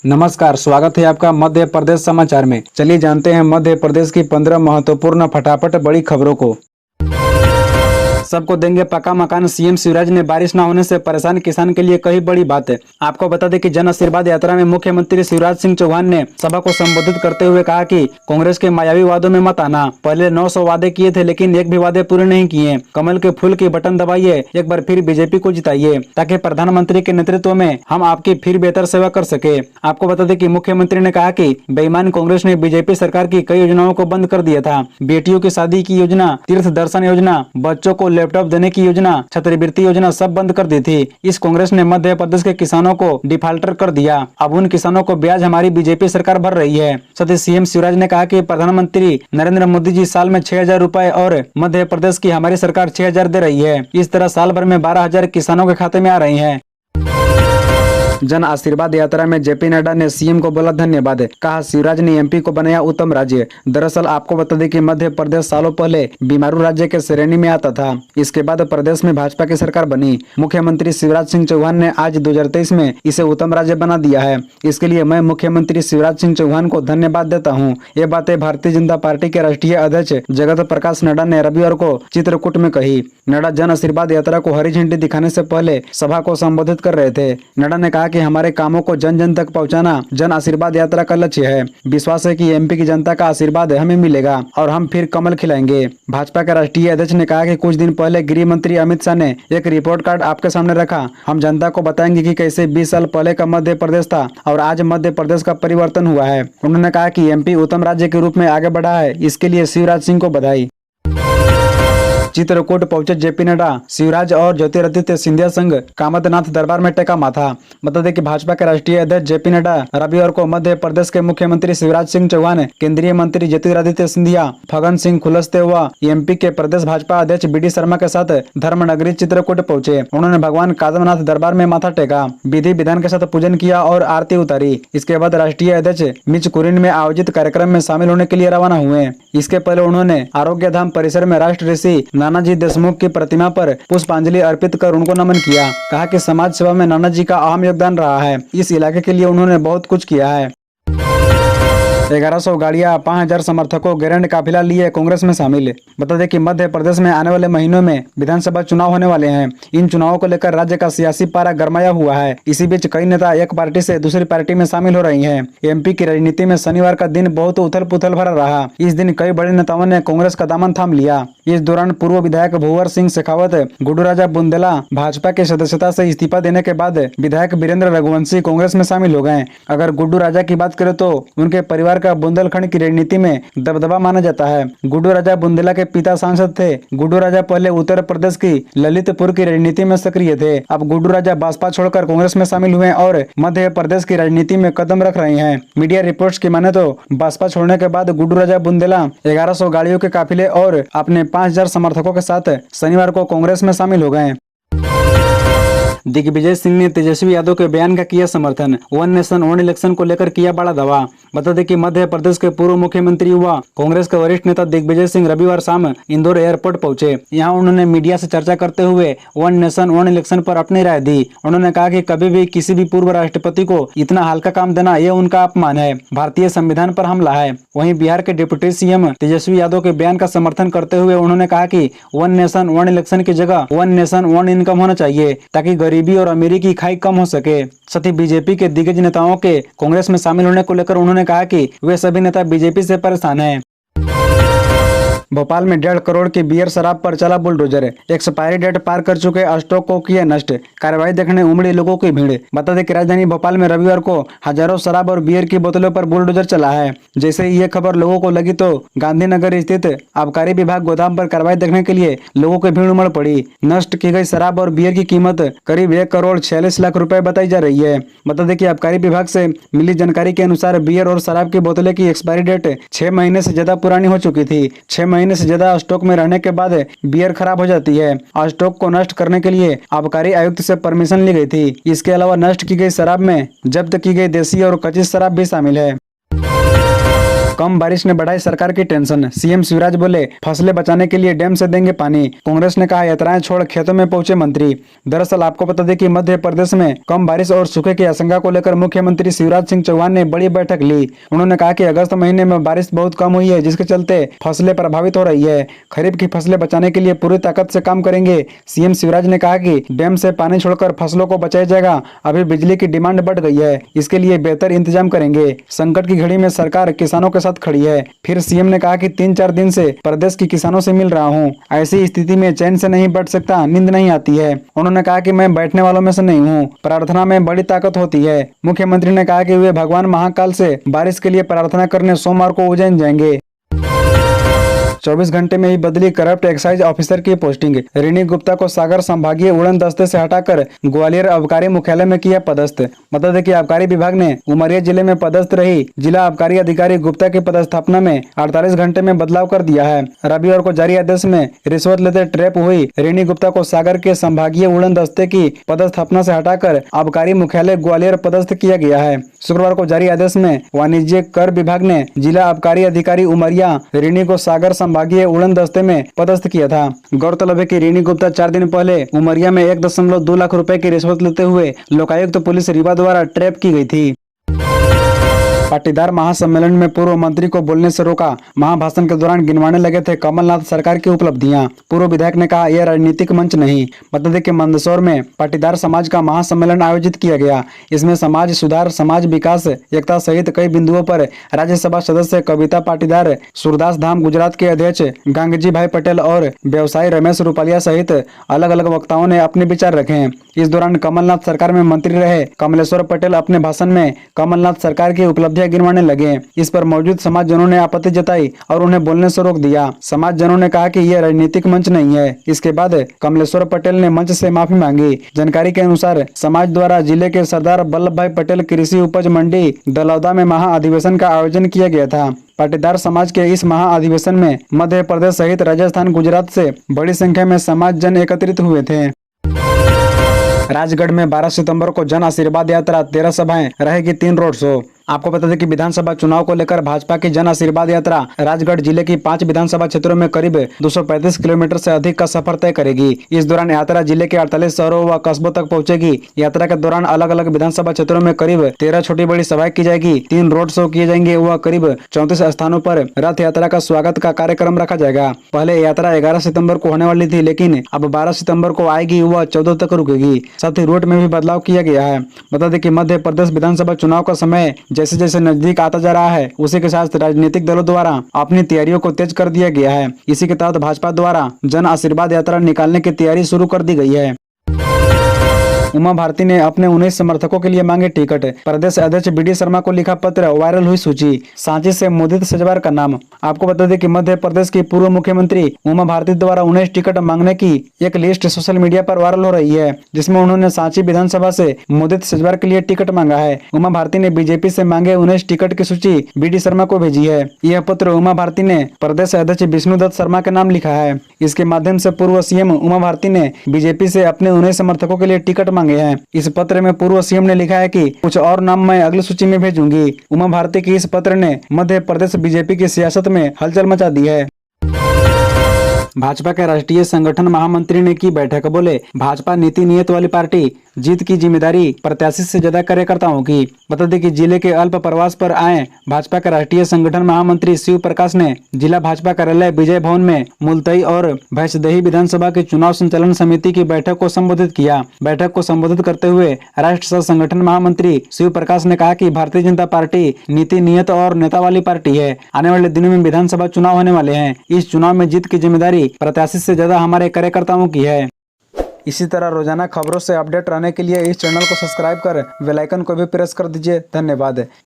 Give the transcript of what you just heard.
नमस्कार, स्वागत है आपका मध्य प्रदेश समाचार में। चलिए जानते हैं मध्य प्रदेश की 15 महत्वपूर्ण फटाफट बड़ी खबरों को। सबको देंगे पक्का मकान, सीएम शिवराज ने बारिश न होने से परेशान किसान के लिए कही बड़ी बात है। आपको बता दें कि जन आशीर्वाद यात्रा में मुख्यमंत्री शिवराज सिंह चौहान ने सभा को संबोधित करते हुए कहा कि कांग्रेस के मायावी वादों में मत आना। पहले 900 वादे किए थे लेकिन एक भी वादे पूरे नहीं किए। कमल के फूल की बटन दबाइए, एक बार फिर बीजेपी को जिताइए ताकि प्रधानमंत्री के नेतृत्व में हम आपकी फिर बेहतर सेवा कर सके। आपको बता दें कि मुख्यमंत्री ने कहा कि बेईमान कांग्रेस ने बीजेपी सरकार की कई योजनाओं को बंद कर दिया था। बेटियों की शादी की योजना, तीर्थ दर्शन योजना, बच्चों को लैपटॉप देने की योजना, छात्रवृत्ति योजना सब बंद कर दी थी। इस कांग्रेस ने मध्य प्रदेश के किसानों को डिफाल्टर कर दिया। अब उन किसानों को ब्याज हमारी बीजेपी सरकार भर रही है। साथ ही सीएम शिवराज ने कहा कि प्रधानमंत्री नरेंद्र मोदी जी साल में 6,000 रुपए और मध्य प्रदेश की हमारी सरकार 6,000 दे रही है। इस तरह साल भर में 12,000 किसानों के खाते में आ रही है। जन आशीर्वाद यात्रा में जेपी नड्डा ने सीएम को बोला धन्यवाद। कहा शिवराज ने एमपी को बनाया उत्तम राज्य। दरअसल आपको बता दें कि मध्य प्रदेश सालों पहले बीमारू राज्य के श्रेणी में आता था। इसके बाद प्रदेश में भाजपा की सरकार बनी। मुख्यमंत्री शिवराज सिंह चौहान ने आज 2023 में इसे उत्तम राज्य बना दिया है। इसके लिए मैं मुख्यमंत्री शिवराज सिंह चौहान को धन्यवाद देता हूँ। ये बातें भारतीय जनता पार्टी के राष्ट्रीय अध्यक्ष जगत प्रकाश नड्डा ने रविवार को चित्रकूट में कही। नड्डा जन आशीर्वाद यात्रा को हरी झंडी दिखाने से पहले सभा को संबोधित कर रहे थे। नड्डा ने कहा कि हमारे कामों को जन जन तक पहुंचाना जन आशीर्वाद यात्रा का लक्ष्य है। विश्वास है कि एमपी की जनता का आशीर्वाद हमें मिलेगा और हम फिर कमल खिलाएंगे। भाजपा के राष्ट्रीय अध्यक्ष ने कहा कि कुछ दिन पहले गृह मंत्री अमित शाह ने एक रिपोर्ट कार्ड आपके सामने रखा। हम जनता को बताएंगे कि कैसे 20 साल पहले का मध्य प्रदेश था और आज मध्य प्रदेश का परिवर्तन हुआ है। उन्होंने कहा कि एमपी उत्तम राज्य के रूप में आगे बढ़ा है। इसके लिए शिवराज सिंह को बधाई। चित्रकूट पहुंचे जेपी नड्डा, शिवराज और ज्योतिरादित्य सिंधिया संग कामदनाथ दरबार में टेका माथा। बता दें कि भाजपा के राष्ट्रीय अध्यक्ष जेपी नड्डा रविवार को मध्य प्रदेश के मुख्यमंत्री शिवराज सिंह चौहान, केंद्रीय मंत्री ज्योतिरादित्य सिंधिया, फगन सिंह कुलस्ते व एमपी के प्रदेश भाजपा अध्यक्ष बीडी शर्मा के साथ धर्मनगरी चित्रकूट पहुंचे। उन्होंने भगवान कामदनाथ दरबार में माथा टेका, विधि विधान के साथ पूजन किया और आरती उतारी। इसके बाद राष्ट्रीय अध्यक्ष मिचकुरिन में आयोजित कार्यक्रम में शामिल होने के लिए रवाना हुए। इसके पहले उन्होंने आरोग्य धाम परिसर में राष्ट्र ऋषि नानाजी देशमुख की प्रतिमा पर पुष्पांजलि अर्पित कर उनको नमन किया। कहा कि समाज सेवा में नानाजी का अहम योगदान रहा है। इस इलाके के लिए उन्होंने बहुत कुछ किया है। 1100 गाड़ियां, 5,000 समर्थकों, गैरैंड काफिला लिए कांग्रेस में शामिल। बता दें कि मध्य प्रदेश में आने वाले महीनों में विधानसभा चुनाव होने वाले हैं। इन चुनावों को लेकर राज्य का सियासी पारा गरमाया हुआ है। इसी बीच कई नेता एक पार्टी से दूसरी पार्टी में शामिल हो रही हैं। एमपी की राजनीति में शनिवार का दिन बहुत उथल पुथल भरा रहा। इस दिन कई बड़े नेताओं ने कांग्रेस का दामन थाम लिया। इस दौरान पूर्व विधायक भुवर सिंह शेखावत, गुड्डू राजा बुंदेला भाजपा की सदस्यता से इस्तीफा देने के बाद विधायक वीरेंद्र रघुवंशी कांग्रेस में शामिल हो गए। अगर गुड्डू राजा की बात करें तो उनके परिवार का बुंदेलखंड की राजनीति में दबदबा माना जाता है। गुड्डू राजा बुंदेला के पिता सांसद थे। गुड्डू राजा पहले उत्तर प्रदेश की ललितपुर की राजनीति में सक्रिय थे। अब गुड्डू राजा बसपा छोड़कर कांग्रेस में शामिल हुए और मध्य प्रदेश की राजनीति में कदम रख रहे हैं। मीडिया रिपोर्ट्स की माने तो बसपा छोड़ने के बाद गुड्डू राजा बुंदेला 1100 गाड़ियों के काफिले और अपने 5,000 समर्थकों के साथ शनिवार को कांग्रेस में शामिल हो गए। दिग्विजय सिंह ने तेजस्वी यादव के बयान का किया समर्थन। वन नेशन वन इलेक्शन को लेकर किया बड़ा दावा। बता दें कि मध्य प्रदेश के पूर्व मुख्यमंत्री व कांग्रेस के वरिष्ठ नेता दिग्विजय सिंह रविवार शाम इंदौर एयरपोर्ट पहुंचे। यहां उन्होंने मीडिया से चर्चा करते हुए वन नेशन वन इलेक्शन पर अपनी राय दी। उन्होंने कहा कि कभी भी किसी भी पूर्व राष्ट्रपति को इतना हल्का काम देना ये उनका अपमान है, भारतीय संविधान पर हमला है। वहीं बिहार के डिप्टी सीएम तेजस्वी यादव के बयान का समर्थन करते हुए उन्होंने कहा कि वन नेशन वन इलेक्शन की जगह वन नेशन वन इनकम होना चाहिए ताकि गरीबी और अमीरी की खाई कम हो सके। साथ ही बीजेपी के दिग्गज नेताओं के कांग्रेस में शामिल होने को लेकर उन्होंने कहा कि वे सभी नेता बीजेपी से परेशान हैं। भोपाल में 1.5 करोड़ की बियर शराब पर चला बुलडोजर। एक्सपायरी डेट पार कर चुके स्टॉक को किया नष्ट। कार्रवाई देखने उमड़ी लोगों की भीड़। बता दें कि राजधानी भोपाल में रविवार को हजारों शराब और बियर की बोतलों पर बुलडोजर चला है। जैसे ही ये खबर लोगों को लगी तो गांधीनगर स्थित आबकारी विभाग गोदाम पर कार्रवाई देखने के लिए लोगों की भीड़ उमड़ पड़ी। नष्ट की गई शराब और बियर की कीमत करीब 1 करोड़ 46 लाख रुपए बताई जा रही है। बता दें कि आबकारी विभाग से मिली जानकारी के अनुसार बियर और शराब की बोतलें की एक्सपायरी डेट 6 महीने से ज्यादा पुरानी हो चुकी थी। 6 महीने से ज्यादा स्टॉक में रहने के बाद बियर खराब हो जाती है। स्टॉक को नष्ट करने के लिए आबकारी आयुक्त से परमिशन ली गई थी। इसके अलावा नष्ट की गई शराब में जब्त की गई देसी और कच्ची शराब भी शामिल है। कम बारिश ने बढ़ाई सरकार की टेंशन, सीएम शिवराज बोले फसलें बचाने के लिए डैम से देंगे पानी। कांग्रेस ने कहा यात्राएं छोड़ खेतों में पहुंचे मंत्री। दरअसल आपको बता दें कि मध्य प्रदेश में कम बारिश और सूखे की आशंका को लेकर मुख्यमंत्री शिवराज सिंह चौहान ने बड़ी बैठक ली। उन्होंने कहा कि अगस्त महीने में बारिश बहुत कम हुई है, जिसके चलते फसलें प्रभावित हो रही है। खरीफ की फसलें बचाने के लिए पूरी ताकत से काम करेंगे। सीएम शिवराज ने कहा कि डैम से पानी छोड़कर फसलों को बचाया जाएगा। अभी बिजली की डिमांड बढ़ गई है, इसके लिए बेहतर इंतजाम करेंगे। संकट की घड़ी में सरकार किसानों के साथ खड़ी है। फिर सीएम ने कहा कि 3-4 दिन से प्रदेश के किसानों से मिल रहा हूं। ऐसी स्थिति में चैन से नहीं बैठ सकता, नींद नहीं आती है। उन्होंने कहा कि मैं बैठने वालों में से नहीं हूं, प्रार्थना में बड़ी ताकत होती है। मुख्यमंत्री ने कहा कि वे भगवान महाकाल से बारिश के लिए प्रार्थना करने सोमवार को उज्जैन जाएंगे। 24 घंटे में ही बदली करप्ट एक्साइज ऑफिसर की पोस्टिंग। ऋणी गुप्ता को सागर संभागीय उड़न दस्ते से हटाकर ग्वालियर आबकारी मुख्यालय में किया पदस्थ। बता दें कि आबकारी विभाग ने उमरिया जिले में पदस्थ रही जिला आबकारी अधिकारी गुप्ता की पदस्थापना में 48 घंटे में बदलाव कर दिया है। रविवार को जारी आदेश में रिश्वत लेते ट्रैप हुई ऋणी गुप्ता को सागर के संभागीय उड़न दस्ते की पदस्थापना से हटाकर आबकारी मुख्यालय ग्वालियर पदस्थ किया गया है। शुक्रवार को जारी आदेश में वाणिज्य कर विभाग ने जिला आबकारी अधिकारी उमरिया ऋणी को सागर संभागीय उड़न दस्ते में पदस्थ किया था। गौरतलब है कि ऋणी गुप्ता 4 दिन पहले उमरिया में 1.2 लाख रुपए की रिश्वत लेते हुए लोकायुक्त पुलिस रीवा द्वारा ट्रैप की गई थी। पाटीदार महासम्मेलन में पूर्व मंत्री को बोलने से रोका। महाभाषण के दौरान गिनवाने लगे थे कमलनाथ सरकार की उपलब्धियां। पूर्व विधायक ने कहा यह राजनीतिक मंच नहीं। बता दें कि मंदसौर में पाटीदार समाज का महासम्मेलन आयोजित किया गया। इसमें समाज सुधार, समाज विकास, एकता सहित कई बिंदुओं पर राज्यसभा सदस्य कविता पाटीदार, सूरदास धाम गुजरात के अध्यक्ष गांगजी भाई पटेल और व्यवसायी रमेश रूपालिया सहित अलग अलग वक्ताओं ने अपने विचार रखे। इस दौरान कमलनाथ सरकार में मंत्री रहे कमलेश्वर पटेल अपने भाषण में कमलनाथ सरकार की उपलब्धियां गिनवाने लगे। इस पर मौजूद समाज जनों ने आपत्ति जताई और उन्हें बोलने से रोक दिया। समाज जनों ने कहा कि यह राजनीतिक मंच नहीं है। इसके बाद कमलेश्वर पटेल ने मंच से माफी मांगी। जानकारी के अनुसार समाज द्वारा जिले के सरदार वल्लभ भाई पटेल कृषि उपज मंडी दलौदा में महाअधिवेशन का आयोजन किया गया था। पाटीदार समाज के इस महाअधिवेशन में मध्य प्रदेश सहित राजस्थान, गुजरात से बड़ी संख्या में समाज जन एकत्रित हुए थे। राजगढ़ में 12 सितंबर को जन आशीर्वाद यात्रा, 13 सभाएं, रहेगी 3 रोड शो। आपको बता दें कि विधानसभा चुनाव को लेकर भाजपा की जन आशीर्वाद यात्रा राजगढ़ जिले की 5 विधानसभा क्षेत्रों में करीब 235 किलोमीटर से अधिक का सफर तय करेगी। इस दौरान यात्रा जिले के 48 शहरों व कस्बों तक पहुंचेगी। यात्रा के दौरान अलग अलग विधानसभा क्षेत्रों में करीब 13 छोटी बड़ी सभाएं की जाएगी, 3 रोड शो किए जाएंगे व करीब 34 स्थानों पर रथ यात्रा का स्वागत का कार्यक्रम रखा जाएगा। पहले यात्रा 11 सितम्बर को होने वाली थी, लेकिन अब 12 सितम्बर को आएगी व 14 तक रुकेगी। साथ ही रूट में भी बदलाव किया गया है। बता दें कि मध्य प्रदेश विधानसभा चुनाव का समय जैसे जैसे नजदीक आता जा रहा है, उसी के साथ राजनीतिक दलों द्वारा अपनी तैयारियों को तेज कर दिया गया है। इसी के तहत भाजपा द्वारा जन आशीर्वाद यात्रा निकालने की तैयारी शुरू कर दी गई है। उमा भारती ने अपने 19 समर्थकों के लिए मांगे टिकट। प्रदेश अध्यक्ष बीडी शर्मा को लिखा पत्र, वायरल हुई सूची। सांची से मुदित सजवार का नाम। आपको बता दें कि मध्य प्रदेश की पूर्व मुख्यमंत्री उमा भारती द्वारा 19 टिकट मांगने की एक लिस्ट सोशल मीडिया पर वायरल हो रही है, जिसमें उन्होंने सांची विधानसभा से मुदित सजवार के लिए टिकट मांगा है। उमा भारती ने बीजेपी से मांगे 19 टिकट की सूची बीडी शर्मा को भेजी है। यह पत्र उमा भारती ने प्रदेश अध्यक्ष विष्णुदत्त शर्मा के नाम लिखा है। इसके माध्यम से पूर्व सीएम उमा भारती ने बीजेपी से अपने 19 समर्थकों के लिए टिकट मांगे हैं। इस पत्र में पूर्व सीएम ने लिखा है कि कुछ और नाम मैं अगली सूची में भेजूंगी। उमा भारती की इस पत्र ने मध्य प्रदेश बीजेपी की सियासत में हलचल मचा दी है। भाजपा के राष्ट्रीय संगठन महामंत्री ने की बैठक, बोले भाजपा नीति नियत वाली पार्टी, जीत की जिम्मेदारी प्रत्याशी से ज्यादा कार्यकर्ताओं की। बता दें कि जिले के अल्प प्रवास पर आए भाजपा के राष्ट्रीय संगठन महामंत्री शिव प्रकाश ने जिला भाजपा कार्यालय विजय भवन में मुलतई और भैंसदेही विधानसभा की चुनाव संचालन समिति की बैठक को संबोधित किया। बैठक को संबोधित करते हुए राष्ट्र सह संगठन महामंत्री शिव प्रकाश ने कहा कि भारतीय जनता पार्टी नीति नियत और नेता वाली पार्टी है। आने वाले दिनों में विधानसभा चुनाव होने वाले हैं। इस चुनाव में जीत की जिम्मेदारी प्रत्याशी से ज्यादा हमारे कार्यकर्ताओं की है। इसी तरह रोजाना खबरों से अपडेट रहने के लिए इस चैनल को सब्सक्राइब कर बेल आइकन को भी प्रेस कर दीजिए। धन्यवाद।